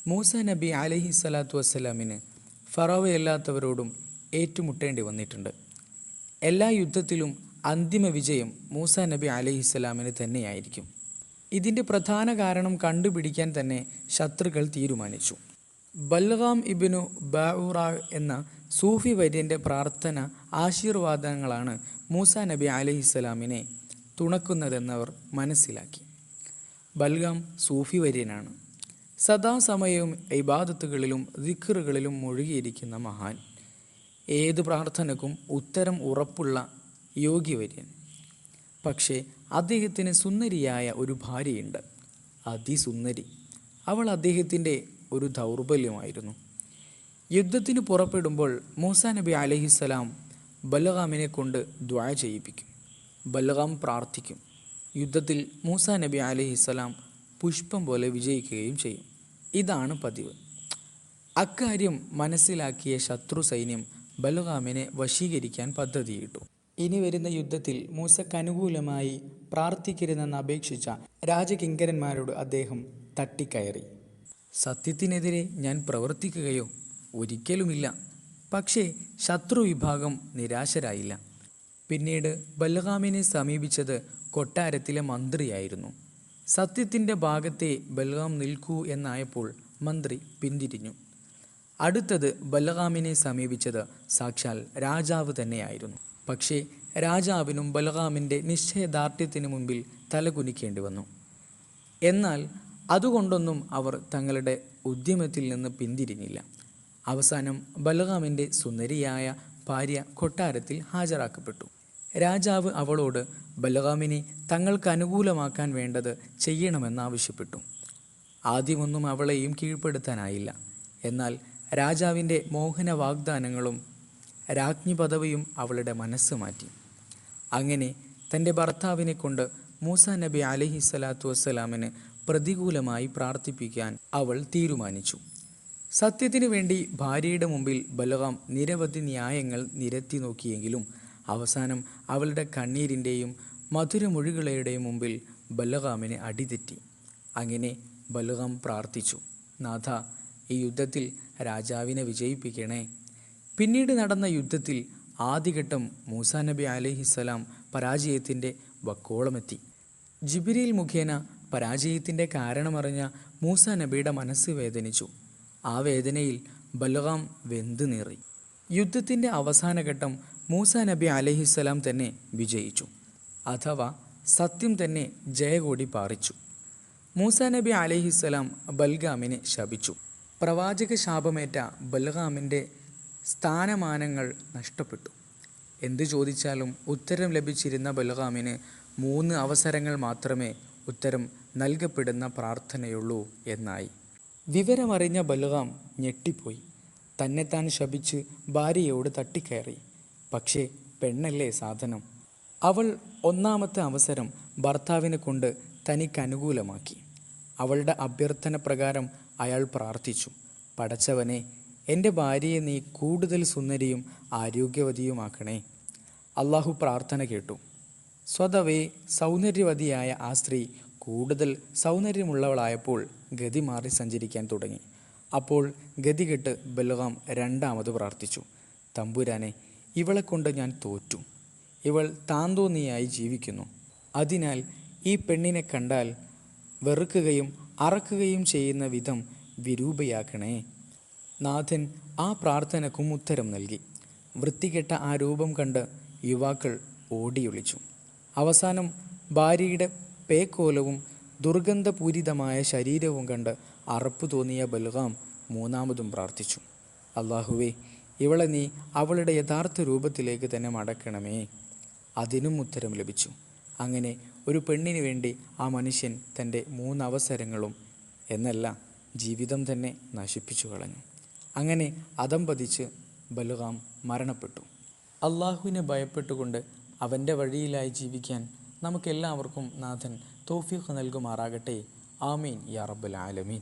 മൂസ നബി അലൈഹിസ്സലാത്തു വസ്സലാമിന് ഫറോവയല്ലാത്തവരോടും ഏറ്റുമുട്ടേണ്ടി വന്നിട്ടുണ്ട്. എല്ലാ യുദ്ധത്തിലും അന്തിമ വിജയം മൂസ നബി അലൈഹിസ്സലാമിന് തന്നെയായിരിക്കും. ഇതിൻ്റെ പ്രധാന കാരണം കണ്ടുപിടിക്കാൻ തന്നെ ശത്രുക്കൾ തീരുമാനിച്ചു. ബൽഗാം ഇബ്നു ബഊറ എന്ന സൂഫി വര്യൻ്റെ പ്രാർത്ഥന ആശീർവാദങ്ങളാണ് മൂസ നബി അലൈഹിസ്സലാമിനെ തുണക്കുന്നതെന്നവർ മനസ്സിലാക്കി. ബൽഗാം സൂഫി വര്യനാണ്. സദാസമയവും ഇബാദത്തുകളിലും ദിക്റുകളിലും മുഴുകിയിരിക്കുന്ന മഹാൻ. ഏത് പ്രാർത്ഥനക്കും ഉത്തരം ഉറപ്പുള്ള യോഗിവര്യൻ. പക്ഷേ അദ്ദേഹത്തിന് സുന്ദരിയായ ഒരു ഭാര്യയുണ്ട്, അതിസുന്ദരി. അവൾ അദ്ദേഹത്തിൻ്റെ ഒരു ദൗർബല്യമായിരുന്നു. യുദ്ധത്തിന് പുറപ്പെടുമ്പോൾ മൂസ നബി അലൈഹിസ്സലാം ബൽഗാമിനെ കൊണ്ട് ദുആ ചെയ്യിപ്പിക്കും. ബൽഗാം പ്രാർത്ഥിക്കും. യുദ്ധത്തിൽ മൂസ നബി അലൈഹിസ്സലാം പുഷ്പം പോലെ വിജയിക്കുകയും ചെയ്യും. ഇതാണ് പതിവ്. അക്കാര്യം മനസ്സിലാക്കിയ ശത്രു സൈന്യം ബൽഗാമിനെ വശീകരിക്കാൻ പദ്ധതിയിട്ടു. ഇനി വരുന്ന യുദ്ധത്തിൽ മൂസക്ക് അനുകൂലമായി പ്രാർത്ഥിക്കരുതെന്ന് അപേക്ഷിച്ച രാജകിങ്കരന്മാരോട് അദ്ദേഹം തട്ടിക്കയറി. സത്യത്തിനെതിരെ ഞാൻ പ്രവർത്തിക്കുകയോ? ഒരിക്കലുമില്ല. പക്ഷേ ശത്രു വിഭാഗം നിരാശരായില്ല. പിന്നീട് ബൽഗാമിനെ സമീപിച്ചത് കൊട്ടാരത്തിലെ മന്ത്രിയായിരുന്നു. സത്യത്തിൻ്റെ ഭാഗത്തെ ബൽഗാം നിൽക്കൂ എന്നായപ്പോൾ മന്ത്രി പിന്തിരിഞ്ഞു. അടുത്തത് ബൽഗാമിനെ സമീപിച്ചത് സാക്ഷാൽ രാജാവ് തന്നെയായിരുന്നു. പക്ഷേ രാജാവിനും ബൽഗാമിൻ്റെ നിശ്ചയദാർഢ്യത്തിന് മുമ്പിൽ തലകുനിക്കേണ്ടി വന്നു. എന്നാൽ അതുകൊണ്ടൊന്നും അവർ തങ്ങളുടെ ഉദ്യമത്തിൽ നിന്ന് പിന്തിരിഞ്ഞില്ല. അവസാനം ബൽഗാമിൻ്റെ സുന്ദരിയായ ഭാര്യ കൊട്ടാരത്തിൽ ഹാജരാക്കപ്പെട്ടു. രാജാവ് അവളോട് ബൽഗാമിനെ തങ്ങൾക്ക് അനുകൂലമാക്കാൻ വേണ്ടത് ചെയ്യണമെന്നാവശ്യപ്പെട്ടു. ആദ്യമൊന്നും അവളെയും കീഴ്പ്പെടുത്താനായില്ല. എന്നാൽ രാജാവിൻ്റെ മോഹന വാഗ്ദാനങ്ങളും രാജ്ഞി പദവിയും അവളുടെ മനസ്സ് മാറ്റി. അങ്ങനെ തൻ്റെ ഭർത്താവിനെ കൊണ്ട് മൂസ നബി അലൈഹിസ്സലാത്തു വസ്സലാമിന് പ്രതികൂലമായി പ്രാർത്ഥിപ്പിക്കാൻ അവൾ തീരുമാനിച്ചു. സത്യത്തിനു വേണ്ടി ഭാര്യയുടെ മുമ്പിൽ ബൽഗാം നിരവധി ന്യായങ്ങൾ നിരത്തി നോക്കിയെങ്കിലും അവസാനം അവളുടെ കണ്ണീരിൻ്റെയും മധുരമൊഴികളുടെയും മുമ്പിൽ ബൽഗാമിന് അടിതെറ്റി. അങ്ങനെ ബൽഗാം പ്രാർത്ഥിച്ചു, നാഥ, ഈ യുദ്ധത്തിൽ രാജാവിനെ വിജയിപ്പിക്കണേ. പിന്നീട് നടന്ന യുദ്ധത്തിൽ ആദ്യഘട്ടം മൂസ നബി അലൈഹിസ്സലാം പരാജയത്തിൻ്റെ വക്കോളമെത്തി. ജിബ്രീൽ മുഖേന പരാജയത്തിൻ്റെ കാരണമറിഞ്ഞ മൂസ നബിയുടെ മനസ്സ് വേദനിച്ചു. ആ വേദനയിൽ ബൽഗാം വെന്തു നീറി. യുദ്ധത്തിൻ്റെ അവസാന ഘട്ടം മൂസ നബി അലൈഹിസ്സലാം തന്നെ വിജയിച്ചു. അഥവാ സത്യം തന്നെ ജയകൊടി പാറിച്ചു. മൂസ നബി അലൈഹിസ്സലാം ബൽഗാമിനെ ശപിച്ചു. പ്രവാചക ശാപമേറ്റ ബൽഗാമിൻ്റെ സ്ഥാനമാനങ്ങൾ നഷ്ടപ്പെട്ടു. എന്തു ചോദിച്ചാലും ഉത്തരം ലഭിച്ചിരുന്ന ബൽഗാമിന് 3 അവസരങ്ങൾ മാത്രമേ ഉത്തരം നൽകപ്പെടുന്ന പ്രാർത്ഥനയുള്ളൂ എന്നായി. വിവരമറിഞ്ഞ ബൽഗാം ഞെട്ടിപ്പോയി. തന്നെത്താൻ ശപിച്ച് ഭാര്യയോട് തട്ടിക്കയറി. പക്ഷേ പെണ്ണല്ലേ സാധനം. അവൾ 1-ാമത്തെ അവസരം ഭർത്താവിനെ കൊണ്ട് തനിക്കനുകൂലമാക്കി. അവളുടെ അഭ്യർത്ഥന പ്രകാരം അയാൾ പ്രാർത്ഥിച്ചു, പടച്ചവനെ, എൻ്റെ ഭാര്യയെ നീ കൂടുതൽ സുന്ദരിയും ആരോഗ്യവതിയുമാക്കണേ. അള്ളാഹു പ്രാർത്ഥന കേട്ടു. സ്വതവേ സൗന്ദര്യവതിയായ ആ സ്ത്രീ കൂടുതൽ സൗന്ദര്യമുള്ളവളായപ്പോൾ ഗതി മാറി സഞ്ചരിക്കാൻ തുടങ്ങി. അപ്പോൾ ഗതികെട്ട് ബൽഗാം 2-ാമത് പ്രാർത്ഥിച്ചു, തമ്പുരാനെ, ഇവളെ കൊണ്ട് ഞാൻ തോറ്റു. ഇവൾ താന്തോന്നിയായി ജീവിക്കുന്നു. അതിനാൽ ഈ പെണ്ണിനെ കണ്ടാൽ വെറുക്കുകയും അറക്കുകയും ചെയ്യുന്ന വിധം വിരൂപയാക്കണേ. നാഥൻ ആ പ്രാർത്ഥനക്കും ഉത്തരം നൽകി. വൃത്തികെട്ട ആ രൂപം കണ്ട് യുവാക്കൾ ഓടിയൊളിച്ചു. അവസാനം ഭാര്യയുടെ പേക്കോലവും ദുർഗന്ധപൂരിതമായ ശരീരവും കണ്ട് അറപ്പു തോന്നിയ ബൽഗാം 3-ാമതും പ്രാർത്ഥിച്ചു, അല്ലാഹുവേ, ഇവളെ നീ അവളുടെ യഥാർത്ഥ രൂപത്തിലേക്ക് തന്നെ മടക്കണമേ. അതിനും ഉത്തരം ലഭിച്ചു. അങ്ങനെ ഒരു പെണ്ണിന് വേണ്ടി ആ മനുഷ്യൻ തൻ്റെ 3 അവസരങ്ങളും എന്നല്ല ജീവിതം തന്നെ നശിപ്പിച്ചു കളഞ്ഞു. അങ്ങനെ അതമ്പതിച്ച് ബൽഗാം മരണപ്പെട്ടു. അള്ളാഹുവിനെ ഭയപ്പെട്ടുകൊണ്ട് അവൻ്റെ വഴിയിലായി ജീവിക്കാൻ നമുക്കെല്ലാവർക്കും നാഥൻ തൗഫീഖ് നൽകുമാറാകട്ടെ. ആമീൻ യാ റബ്ബൽ ആലമീൻ.